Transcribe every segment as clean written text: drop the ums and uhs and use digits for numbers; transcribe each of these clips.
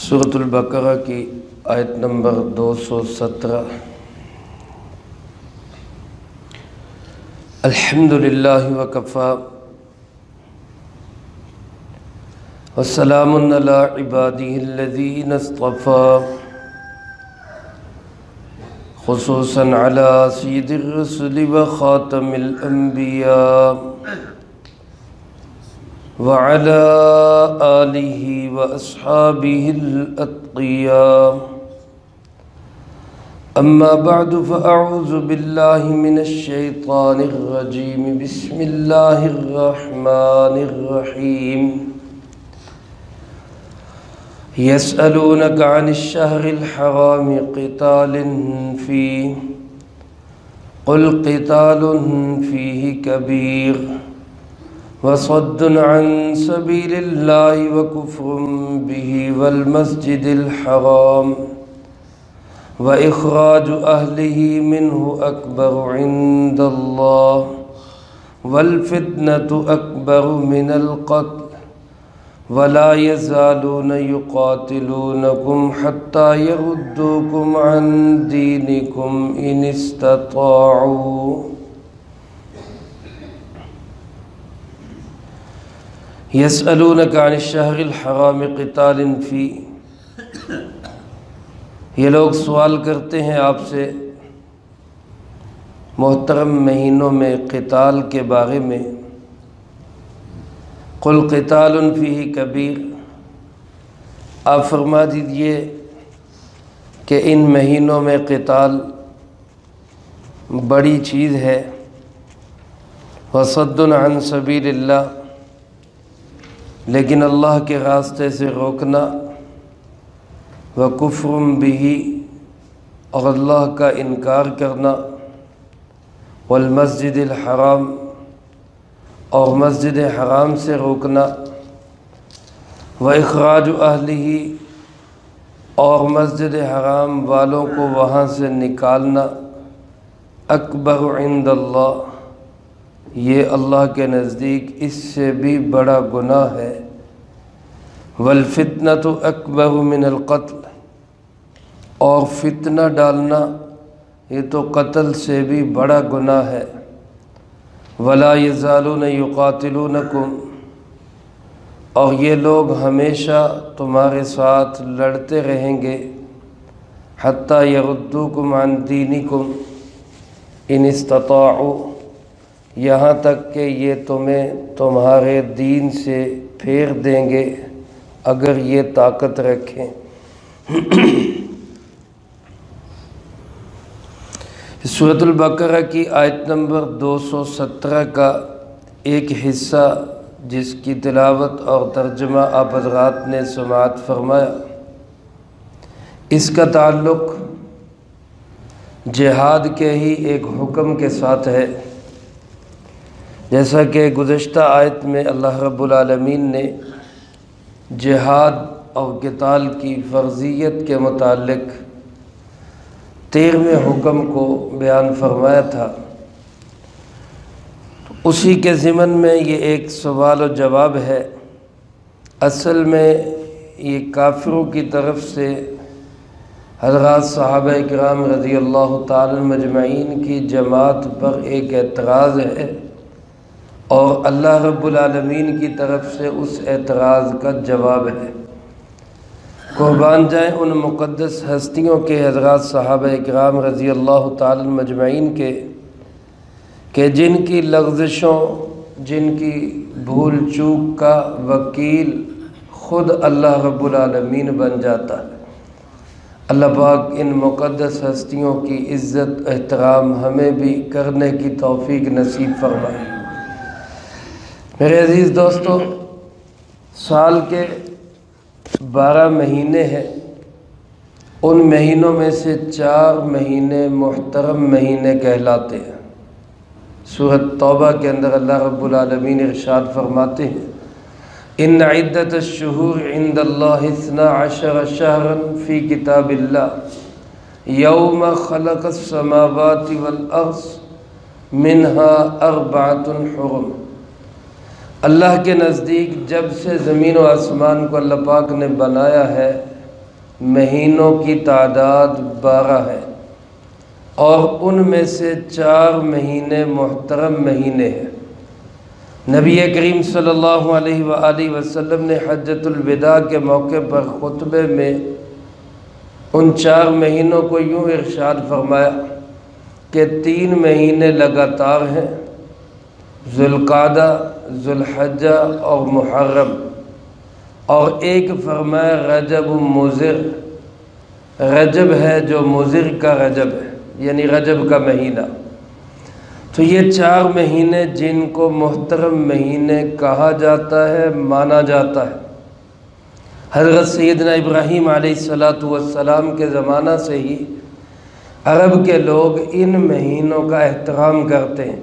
سورۃ البقرہ کی آیت نمبر 217۔ الحمدللہ وکفیٰ وسلام علی عبادہ الذین اصطفیٰ، خصوصاً علی سید الرسل وخاتم الانبیاء وعلى آلہ واصحابہ الاتقیاء، اما بعد فاعوذ باللہ من الشیطان الرجیم، بسم اللہ الرحمن الرحیم۔ یسألونک عن الشہر الحرام قتال فیہ قل قتال فیہ کبیر وصد عن سبیل اللہ وکفر بہ والمسجد الحرام وإخراج أهله منه أكبر عند الله والفتنة أكبر من القتل ولا يزالون يقاتلونكم حتى يردوكم عن دينكم إن استطاعوا يسألونك عن الشهر الحرام قتال فيه، یہ لوگ سوال کرتے ہیں آپ سے محترم مہینوں میں قتال کے بارے میں۔ قل قتال فیہ کبیر، آپ فرما دیجئے کہ ان مہینوں میں قتال بڑی چیز ہے۔ وصد عن سبیل اللہ، لیکن اللہ کے راستے سے روکنا، وکفر بہ، اور اللہ کا انکار کرنا، والمسجد الحرام، اور مسجد حرام سے روکنا، واخراج اہلہ، اور مسجد حرام والوں کو وہاں سے نکالنا، اکبر عند اللہ، یہ اللہ کے نزدیک اس سے بھی بڑا گناہ ہے۔ والفتنۃ اکبر من القتل، اور فتنہ ڈالنا یہ تو قتل سے بھی بڑا گناہ ہے۔ ولا یزالون یقاتلونکم، اور یہ لوگ ہمیشہ تمہارے ساتھ لڑتے رہیں گے۔ حتی یردوکم عن دینکم ان استطاعوا، یہاں تک کہ یہ تمہیں تمہارے دین سے پھیر دیں گے اگر یہ طاقت رکھیں۔ سورۃ البقرہ کی آیت نمبر 217 کا ایک حصہ جس کی تلاوت اور ترجمہ آپ حضرات نے سماعت فرمایا، اس کا تعلق جہاد کے ہی ایک حکم کے ساتھ ہے۔ جیسا کہ گزشتہ آیت میں اللہ رب العالمین نے جہاد اور قتال کی فرضیت کے متعلق 13ویں حکم کو بیان فرمایا تھا، اسی کے ضمن میں یہ ایک سوال و جواب ہے۔ اصل میں یہ کافروں کی طرف سے حضرات صحابہ کرام رضی اللہ تعالی مجمعین کی جماعت پر ایک اعتراض ہے، اور اللہ رب العالمین کی طرف سے اس اعتراض کا جواب ہے۔ قربان جائیں ان مقدس ہستیوں کے حضرات صحابہ کرام رضی اللہ تعالی مجمعین کے کہ جن کی لغزشوں، جن کی بھول چوک کا وکیل خود اللہ رب العالمین بن جاتا ہے۔ اللہ پاک ان مقدس ہستیوں کی عزت احترام ہمیں بھی کرنے کی توفیق نصیب فرمائے۔ میرے عزیز دوستو، سال کے 12 مہینے ہیں، ان مہینوں میں سے 4 مہینے محترم مہینے کہلاتے ہیں۔ سورۃ توبہ کے اندر اللہ رب العالمین ارشاد فرماتے ہیں، ان عدت الشہور عند اللہ 12 شہرا فی کتاب اللہ یوم خلق السماوات والارض منها 4 حرم۔ اللہ کے نزدیک جب سے زمین و آسمان کو اللہ پاک نے بنایا ہے مہینوں کی تعداد 12 ہے، اور ان میں سے 4 مہینے محترم مہینے ہیں۔ نبی کریم صلی اللہ علیہ وآلہ وسلم نے حجۃ الوداع کے موقع پر خطبے میں ان 4 مہینوں کو یوں ارشاد فرمایا کہ 3 مہینے لگاتار ہیں، ذوالقعدہ، ذوالحجہ اور محرم، اور ایک فرمایا رجب مضر، رجب ہے جو مضر کا رجب ہے، یعنی رجب کا مہینہ۔ تو یہ 4 مہینے جن کو محترم مہینے کہا جاتا ہے، مانا جاتا ہے۔ حضرت سیدنا ابراہیم علیہ السلام کے زمانہ سے ہی عرب کے لوگ ان مہینوں کا احترام کرتے ہیں۔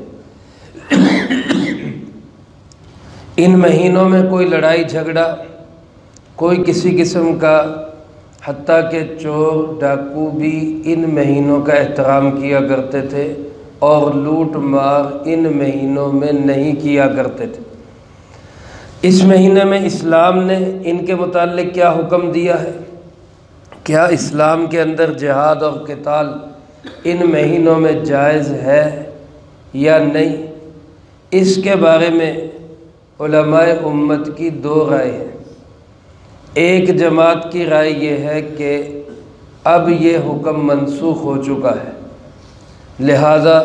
ان مہینوں میں کوئی لڑائی جھگڑا، کوئی کسی قسم کا، حتیٰ کہ چور ڈاکو بھی ان مہینوں کا احترام کیا کرتے تھے، اور لوٹ مار ان مہینوں میں نہیں کیا کرتے تھے۔ اس مہینے میں اسلام نے ان کے متعلق کیا حکم دیا ہے؟ کیا اسلام کے اندر جہاد اور قتال ان مہینوں میں جائز ہے یا نہیں؟ اس کے بارے میں علماء امت کی 2 رائے ہیں۔ ایک جماعت کی رائے یہ ہے کہ اب یہ حکم منسوخ ہو چکا ہے، لہذا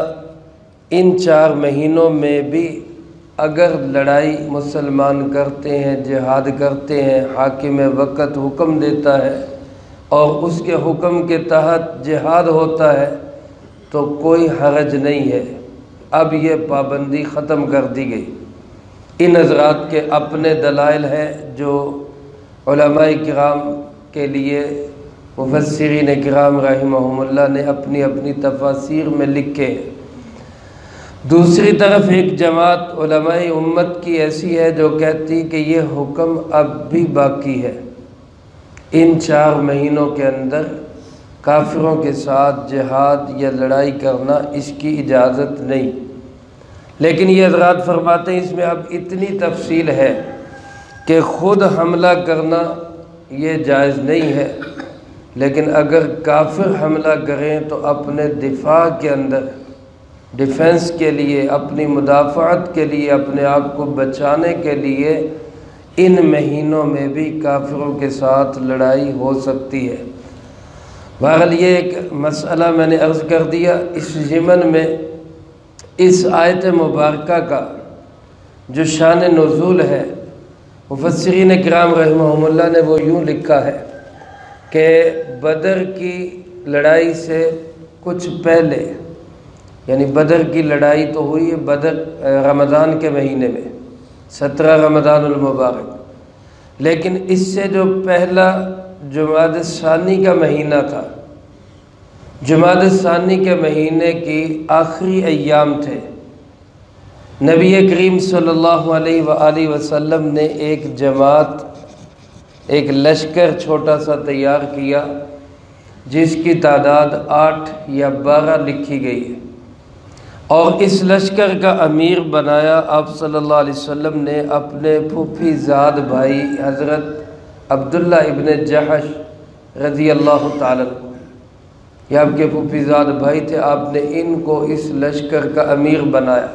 ان 4 مہینوں میں بھی اگر لڑائی مسلمان کرتے ہیں، جہاد کرتے ہیں، حاکم وقت حکم دیتا ہے اور اس کے حکم کے تحت جہاد ہوتا ہے تو کوئی حرج نہیں ہے۔ اب یہ پابندی ختم کر دی گئی۔ ان حضرات کے اپنے دلائل ہیں جو علماء کرام کے لیے مفسرین کرام رحمہم اللہ نے اپنی اپنی تفاسیر میں لکھے ہیں۔ دوسری طرف ایک جماعت علماء امت کی ایسی ہے جو کہتی کہ یہ حکم اب بھی باقی ہے، ان 4 مہینوں کے اندر کافروں کے ساتھ جہاد یا لڑائی کرنا اس کی اجازت نہیں۔ لیکن یہ حضرات فرماتے ہیں اس میں اب اتنی تفصیل ہے کہ خود حملہ کرنا یہ جائز نہیں ہے، لیکن اگر کافر حملہ کریں تو اپنے دفاع کے اندر، ڈیفنس کے لیے، اپنی مدافعت کے لیے، اپنے آپ کو بچانے کے لیے ان مہینوں میں بھی کافروں کے ساتھ لڑائی ہو سکتی ہے۔ بہرحال یہ ایک مسئلہ میں نے عرض کر دیا۔ اس ضمن میں اس آیت مبارکہ کا جو شان نزول ہے، مفسرین کرام رحمہم اللہ نے وہ یوں لکھا ہے کہ بدر کی لڑائی سے کچھ پہلے، یعنی بدر کی لڑائی تو ہوئی ہے بدر رمضان کے مہینے میں، 17 رمضان المبارک، لیکن اس سے جو پہلا جمادی الثانی کا مہینہ تھا، جمادی الثانی کے مہینے کی آخری ایام تھے، نبی کریم صلی اللہ علیہ وآلہ وسلم نے ایک جماعت، ایک لشکر چھوٹا سا تیار کیا جس کی تعداد 8 یا 12 لکھی گئی ہے، اور اس لشکر کا امیر بنایا آپ صلی اللہ علیہ وسلم نے اپنے پھوپھی زاد بھائی حضرت عبداللہ ابن جحش رضی اللہ تعالیٰ عنہ۔ یہ آپ کے پھوپھی زاد بھائی تھے، آپ نے ان کو اس لشکر کا امیر بنایا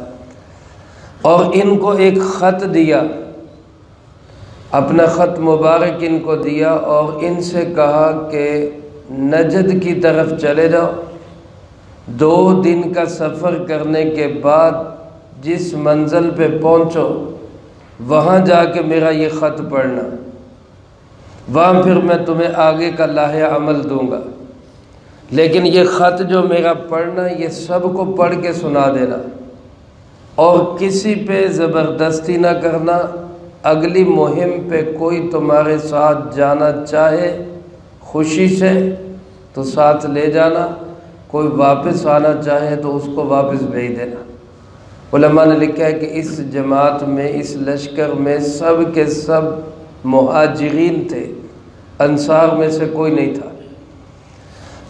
اور ان کو ایک خط دیا، اپنا خط مبارک ان کو دیا، اور ان سے کہا کہ نجد کی طرف چلے جاؤ، 2 دن کا سفر کرنے کے بعد جس منزل پہ پہنچو وہاں جا کے میرا یہ خط پڑھنا، وہاں پھر میں تمہیں آگے کا لاہ عمل دوں گا، لیکن یہ خط جو میرا پڑھنا یہ سب کو پڑھ کے سنا دینا، اور کسی پہ زبردستی نہ کرنا۔ اگلی مہم پہ کوئی تمہارے ساتھ جانا چاہے خوشی سے تو ساتھ لے جانا، کوئی واپس آنا چاہے تو اس کو واپس بھیج دینا۔ علماء نے لکھا ہے کہ اس جماعت میں، اس لشکر میں سب کے سب مہاجرین تھے، انصار میں سے کوئی نہیں تھا۔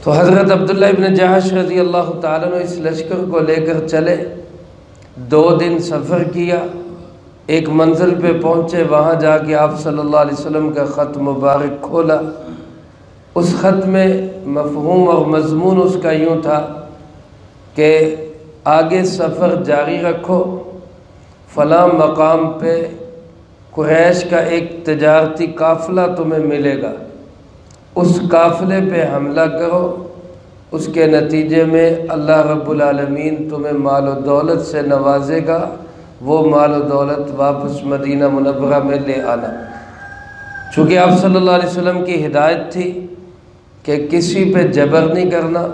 تو حضرت عبداللہ ابن جحش رضی اللہ تعالیٰ عنہ اس لشکر کو لے کر چلے، 2 دن سفر کیا، ایک منزل پہ پہنچے، وہاں جا کے آپ صلی اللہ علیہ وسلم کا خط مبارک کھولا، اس خط میں مفہوم اور مضمون اس کا یوں تھا کہ آگے سفر جاری رکھو، فلاں مقام پہ قریش کا ایک تجارتی قافلہ تمہیں ملے گا، اس قافلے پہ حملہ کرو، اس کے نتیجے میں اللہ رب العالمین تمہیں مال و دولت سے نوازے گا، وہ مال و دولت واپس مدینہ منورہ میں لے آنا۔ چونکہ آپ صلی اللہ علیہ وسلم کی ہدایت تھی کہ کسی پہ جبر نہیں کرنا،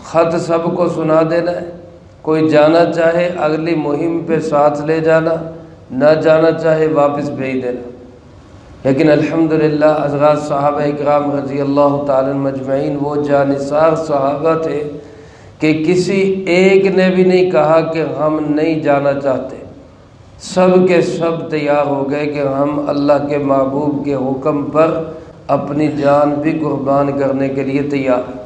خط سب کو سنا دینا ہے، کوئی جانا چاہے اگلی مہم پہ ساتھ لے جانا، نہ جانا چاہے واپس بھیج دینا۔ لیکن الحمدللہ حضرات صحابہ اکرام رضی اللہ تعالیٰ مجمعین وہ جانثار صحابہ تھے کہ کسی ایک نے بھی نہیں کہا کہ ہم نہیں جانا چاہتے، سب کے سب تیار ہو گئے کہ ہم اللہ کے محبوب کے حکم پر اپنی جان بھی قربان کرنے کے لیے تیار ہیں۔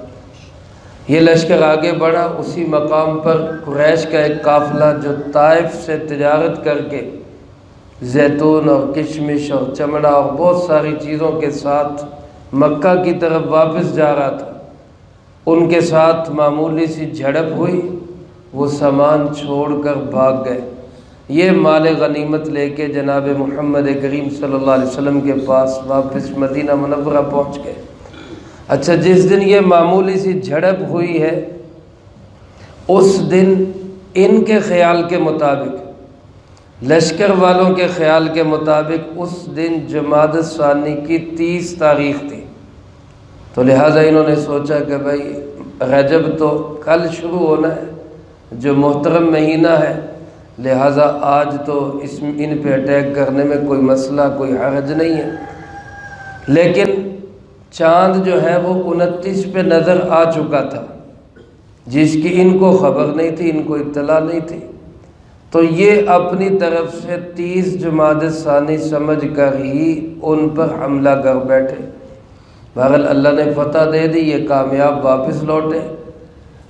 یہ لشکر آگے بڑھا، اسی مقام پر قریش کا ایک قافلہ جو طائف سے تجارت کر کے زیتون اور کشمش اور چمڑا اور بہت ساری چیزوں کے ساتھ مکہ کی طرف واپس جا رہا تھا، ان کے ساتھ معمولی سی جھڑپ ہوئی، وہ سامان چھوڑ کر بھاگ گئے۔ یہ مال غنیمت لے کے جناب محمد کریم صلی اللہ علیہ وسلم کے پاس واپس مدینہ منورہ پہنچ گئے۔ اچھا، جس دن یہ معمولی سی جھڑپ ہوئی ہے، اس دن ان کے خیال کے مطابق، لشکر والوں کے خیال کے مطابق، اس دن جمادی الثانی کی 30 تاریخ تھی، تو لہٰذا انہوں نے سوچا کہ بھائی رجب تو کل شروع ہونا ہے، جو محترم مہینہ ہے، لہٰذا آج تو ان پہ اٹیک کرنے میں کوئی مسئلہ، کوئی حرج نہیں ہے۔ لیکن چاند جو ہے وہ 29 پہ نظر آ چکا تھا، جس کی ان کو خبر نہیں تھی، ان کو اطلاع نہیں تھی، تو یہ اپنی طرف سے 30 جمادی الثانی سمجھ کر ہی ان پر حملہ کر بیٹھے۔ بہرحال اللہ نے فتح دے دی، یہ کامیاب واپس لوٹے۔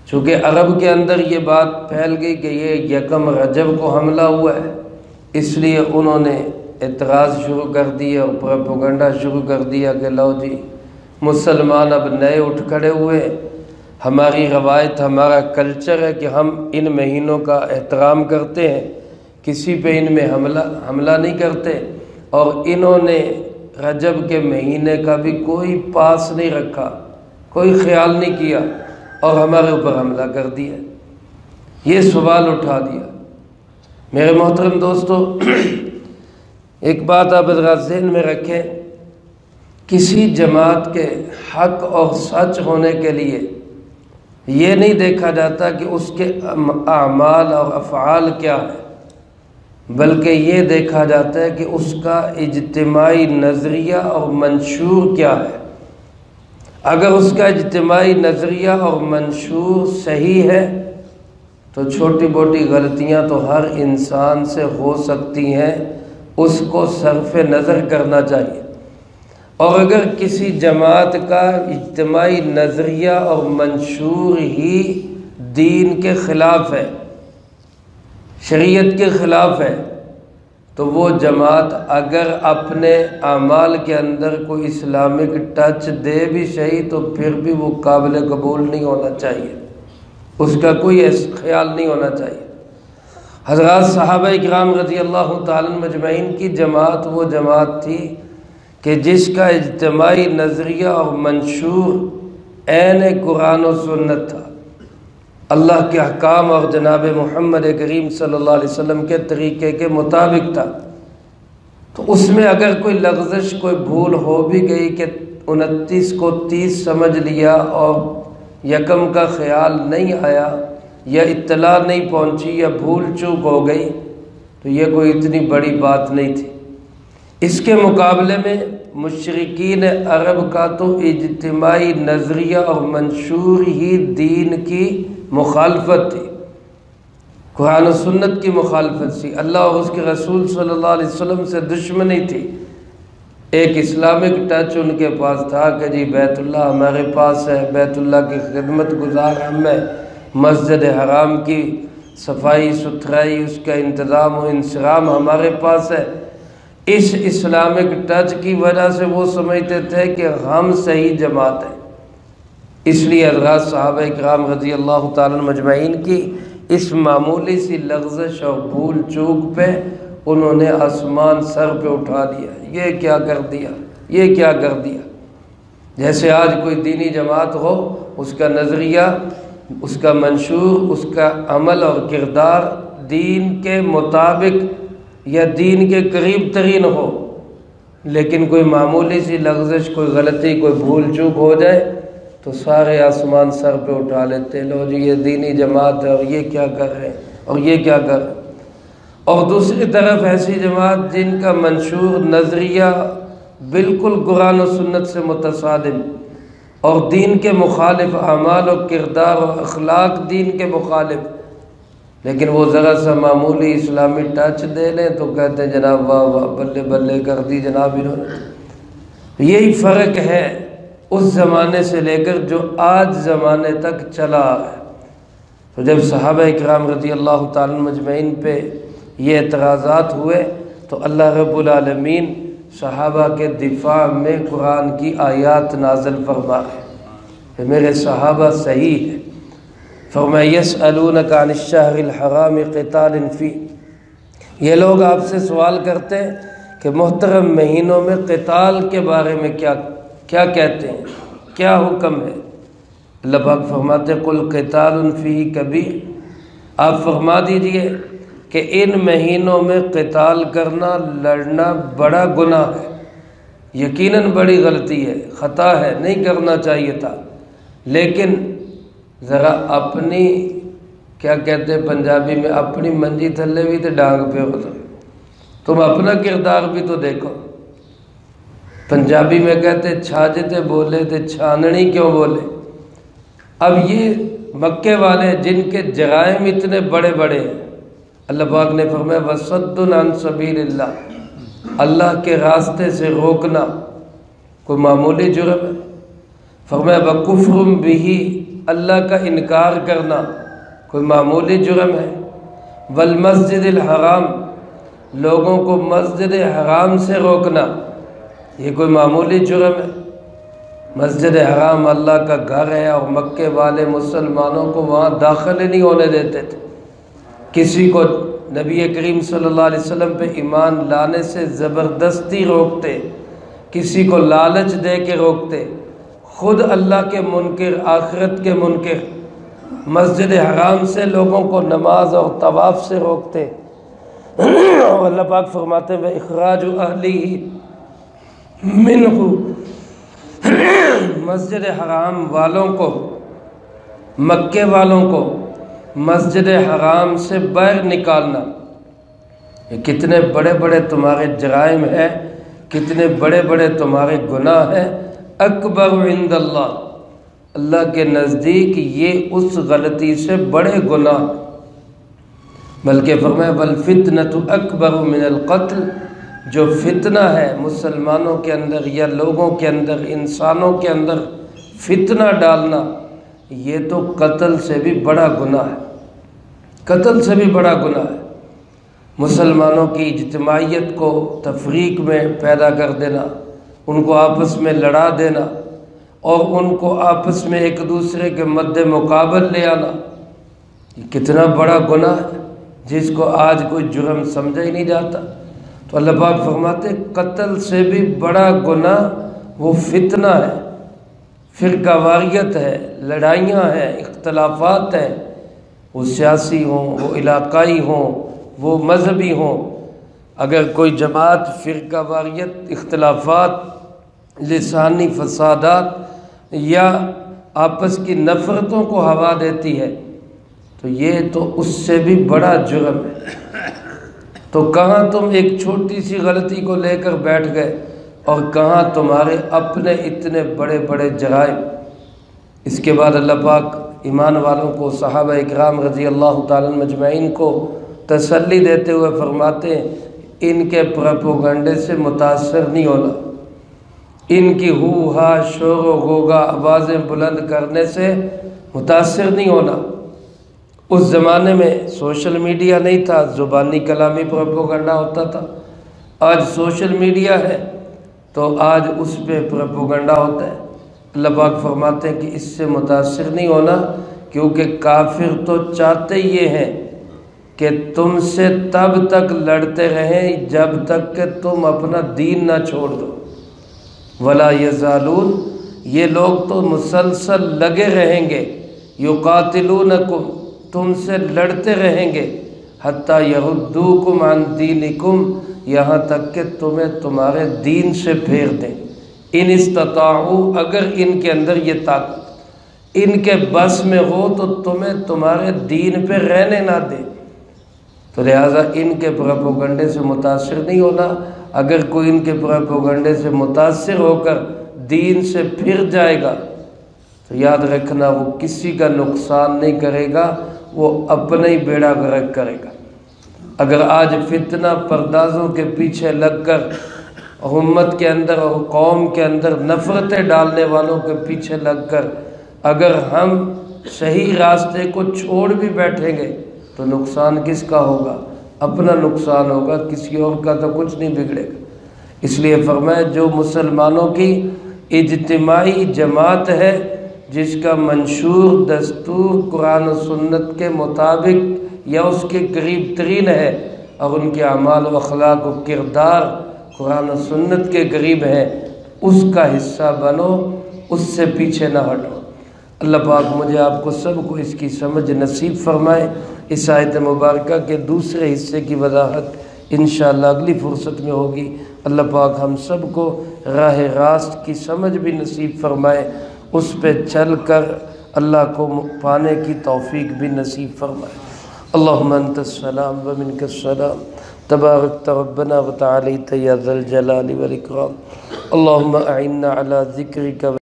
چونکہ عرب کے اندر یہ بات پھیل گئی کہ یہ یکم رجب کو حملہ ہوا ہے، اس لیے انہوں نے اعتراض شروع کر دیا اور پروپیگنڈا شروع کر دیا کہ لو جی مسلمان اب نئے اٹھ کھڑے ہوئے، ہماری روایت، ہمارا کلچر ہے کہ ہم ان مہینوں کا احترام کرتے ہیں، کسی پہ ان میں حملہ نہیں کرتے، اور انہوں نے رجب کے مہینے کا بھی کوئی پاس نہیں رکھا، کوئی خیال نہیں کیا، اور ہمارے اوپر حملہ کر دیا۔ یہ سوال اٹھا دیا۔ میرے محترم دوستو، ایک بات آپ حضرات ذہن میں رکھیں، کسی جماعت کے حق اور سچ ہونے کے لیے یہ نہیں دیکھا جاتا کہ اس کے اعمال اور افعال کیا ہے، بلکہ یہ دیکھا جاتا ہے کہ اس کا اجتماعی نظریہ اور منشور کیا ہے۔ اگر اس کا اجتماعی نظریہ اور منشور صحیح ہے تو چھوٹی موٹی غلطیاں تو ہر انسان سے ہو سکتی ہیں، اس کو صرف نظر کرنا چاہیے۔ اور اگر کسی جماعت کا اجتماعی نظریہ اور منشور ہی دین کے خلاف ہے، شریعت کے خلاف ہے، تو وہ جماعت اگر اپنے اعمال کے اندر کوئی اسلامک ٹچ دے بھی صحیح تو پھر بھی وہ قابل قبول نہیں ہونا چاہیے، اس کا کوئی خیال نہیں ہونا چاہیے۔ حضرات صحابہ اکرام رضی اللہ تعالیٰ مجمعین کی جماعت وہ جماعت تھی کہ جس کا اجتماعی نظریہ اور منشور عین قرآن و سنت تھا، اللہ کے احکام اور جناب محمد کریم صلی اللہ علیہ وسلم کے طریقے کے مطابق تھا۔ تو اس میں اگر کوئی لغزش، کوئی بھول ہو بھی گئی کہ 29 کو 30 سمجھ لیا اور یکم کا خیال نہیں آیا، یا اطلاع نہیں پہنچی، یا بھول چوک ہو گئی، تو یہ کوئی اتنی بڑی بات نہیں تھی۔ اس کے مقابلے میں مشرکین عرب کا تو اجتماعی نظریہ اور منشور ہی دین کی مخالفت تھی، قرآن و سنت کی مخالفت تھی، اللہ اور اس کے رسول صلی اللہ علیہ وسلم سے دشمنی تھی۔ ایک اسلامک ٹچ ان کے پاس تھا کہ جی بیت اللہ ہمارے پاس ہے، بیت اللہ کی خدمت گزار ہم ہیں، مسجد حرام کی صفائی ستھرائی، اس کا انتظام و انصرام ہمارے پاس ہے۔ اس اسلامک ٹچ کی وجہ سے وہ سمجھتے تھے کہ ہم صحیح جماعت ہیں، اس لیے حضرات صحابہ کرام رضی اللہ تعالیٰ مجمعین کی اس معمولی سی لغزش اور بھول چوک پہ انہوں نے آسمان سر پہ اٹھا لیا، یہ کیا کر دیا، یہ کیا کر دیا۔ جیسے آج کوئی دینی جماعت ہو، اس کا نظریہ، اس کا منشور، اس کا عمل اور کردار دین کے مطابق یا دین کے قریب ترین ہو، لیکن کوئی معمولی سی لغزش، کوئی غلطی، کوئی بھول چوک ہو جائے تو سارے آسمان سر پہ اٹھا لیتے، لو جی یہ دینی جماعت ہے اور یہ کیا کر رہے ہیں اور یہ کیا کر رہے ہیں۔ اور دوسری طرف ایسی جماعت جن کا منشور، نظریہ بالکل قرآن و سنت سے متصادم اور دین کے مخالف، اعمال و کردار و اخلاق دین کے مخالف، لیکن وہ ذرا سا معمولی اسلامی ٹچ دے لیں تو کہتے ہیں جناب واہ واہ، بلے بلے کر دی جناب انہوں نے۔ یہی فرق ہے اس زمانے سے لے کر جو آج زمانے تک چلا آ رہا ہے۔ تو جب صحابہ اکرام رضی اللہ تعالیٰ مجمعین پہ یہ اعتراضات ہوئے تو اللہ رب العالمین صحابہ کے دفاع میں قرآن کی آیات نازل فرمائے کہ میرے صحابہ صحیح ہے۔ فرمایا یسألونک عن الشہر الحرام قتال فیہ، یہ لوگ آپ سے سوال کرتے ہیں کہ محترم مہینوں میں قتال کے بارے میں کیا کہتے ہیں، کیا حکم ہے؟ اللہ پاک فرماتے قل قتال فیہ کبیر، آپ فرما دیجئے کہ ان مہینوں میں قتال کرنا، لڑنا بڑا گناہ ہے، یقیناً بڑی غلطی ہے، خطا ہے، نہیں کرنا چاہیے تھا۔ لیکن ذرا اپنی، کیا کہتے ہیں پنجابی میں، اپنی منجی تھلے بھی تو ڈانگ پہ ہوتا، تم اپنا کردار بھی تو دیکھو۔ پنجابی میں کہتے چھاجتے بولے تھے چھاننی کیوں بولے۔ اب یہ مکے والے جن کے جرائم اتنے بڑے بڑے ہیں، اللہ پاک نے فرمایا وَصَدٌّ عَن سَبِيلِ اللَّهِ، اللہ کے راستے سے روکنا کوئی معمولی جرم ہے؟ فرمایا وَكُفْرٌ بِهِ، اللہ کا انکار کرنا کوئی معمولی جرم ہے؟ وَالْمَسْجِدِ الْحَرَامِ، لوگوں کو مسجد حرام سے روکنا یہ کوئی معمولی جرم ہے؟ مسجد حرام اللہ کا گھر ہے اور مکے والے مسلمانوں کو وہاں داخل ہی نہیں ہونے دیتے تھے، کسی کو نبی کریم صلی اللہ علیہ وسلم پہ ایمان لانے سے زبردستی روکتے، کسی کو لالچ دے کے روکتے، خود اللہ کے منکر، آخرت کے منکر مسجد حرام سے لوگوں کو نماز اور طواف سے روکتے۔ اور اللہ پاک فرماتے ہیں اخراج اہلہ منہ، مسجد حرام والوں کو، مکے والوں کو مسجد حرام سے باہر نکالنا، یہ کتنے بڑے بڑے تمہارے جرائم ہیں، کتنے بڑے بڑے تمہارے گناہ ہیں۔ اکبر عند اللہ، اللہ کے نزدیک یہ اس غلطی سے بڑے گناہ، بلکہ فرمایا والفتنة اکبر من القتل، جو فتنہ ہے مسلمانوں کے اندر یا لوگوں کے اندر، انسانوں کے اندر فتنہ ڈالنا، یہ تو قتل سے بھی بڑا گناہ ہے، قتل سے بھی بڑا گناہ ہے۔ مسلمانوں کی اجتماعیت کو تفریق میں پیدا کر دینا، ان کو آپس میں لڑا دینا اور ان کو آپس میں ایک دوسرے کے مد مقابل لے آنا، یہ کتنا بڑا گناہ ہے جس کو آج کوئی جرم سمجھا ہی نہیں جاتا۔ تو اللہ پاک فرماتے قتل سے بھی بڑا گناہ وہ فتنہ ہے، فرقہ واریت ہے، لڑائیاں ہیں، اختلافات ہیں، وہ سیاسی ہوں، وہ علاقائی ہوں، وہ مذہبی ہوں۔ اگر کوئی جماعت فرقہ واریت، اختلافات، لسانی فسادات یا آپس کی نفرتوں کو ہوا دیتی ہے تو یہ تو اس سے بھی بڑا جرم ہے۔ تو کہاں تم ایک چھوٹی سی غلطی کو لے کر بیٹھ گئے اور کہاں تمہارے اپنے اتنے بڑے بڑے جرائم۔ اس کے بعد اللہ پاک ایمان والوں کو، صحابہ اکرام رضی اللہ تعالیٰ مجمعین کو تسلی دیتے ہوئے فرماتے ہیں ان کے پروپیگنڈے سے متاثر نہیں ہونا، ان کی ہو ہا شور و غوغا آوازیں بلند کرنے سے متاثر نہیں ہونا۔ اس زمانے میں سوشل میڈیا نہیں تھا، زبانی کلامی پروپیگنڈا ہوتا تھا۔ آج سوشل میڈیا ہے تو آج اس پہ پروپیگنڈا ہوتا ہے، اللہ پاک فرماتے ہیں کہ اس سے متاثر نہیں ہونا، کیونکہ کافر تو چاہتے یہ ہیں کہ تم سے تب تک لڑتے رہیں جب تک کہ تم اپنا دین نہ چھوڑ دو۔ ولا یزالون، یہ لوگ تو مسلسل لگے رہیں گے، یقاتلونکم، تم سے لڑتے رہیں گے، حتی یردوکم عن دینکم، یہاں تک کہ تمہیں تمہارے دین سے پھیر دیں۔ ان استطاعوا، اگر ان کے اندر یہ طاقت ان کے بس میں ہو تو تمہیں تمہارے دین پہ رہنے نہ دیں۔ تو لہٰذا ان کے پروپیگنڈے سے متاثر نہیں ہونا۔ اگر کوئی ان کے پروپیگنڈے سے متاثر ہو کر دین سے پھر جائے گا تو یاد رکھنا وہ کسی کا نقصان نہیں کرے گا، وہ اپنا ہی بیڑا غرق کرے گا۔ اگر آج فتنہ پردازوں کے پیچھے لگ کر امت کے اندر اور قوم کے اندر نفرتیں ڈالنے والوں کے پیچھے لگ کر اگر ہم صحیح راستے کو چھوڑ بھی بیٹھیں گے تو نقصان کس کا ہوگا؟ اپنا نقصان ہوگا، کسی اور کا تو کچھ نہیں بگڑے گا۔ اس لیے فرمایا جو مسلمانوں کی اجتماعی جماعت ہے، جس کا منشور دستور قرآن و سنت کے مطابق یا اس کے قریب ترین ہے، اور ان کے اعمال و اخلاق و کردار قرآن و سنت کے قریب ہے، اس کا حصہ بنو، اس سے پیچھے نہ ہٹو۔ اللہ پاک مجھے آپ کو سب کو اس کی سمجھ نصیب فرمائے۔ اس آیت مبارکہ کے دوسرے حصے کی وضاحت انشاءاللہ اگلی فرصت میں ہوگی۔ اللہ پاک ہم سب کو راہ راست کی سمجھ بھی نصیب فرمائے، اس پہ چل کر اللہ کو پانے کی توفیق بھی نصیب فرمائے۔ اللہم انت السلام ومنک السلام، تبارکت ربنا وتعالیت یا ذا الجلال والاکرام۔ اللہم اعنا علی ذکرک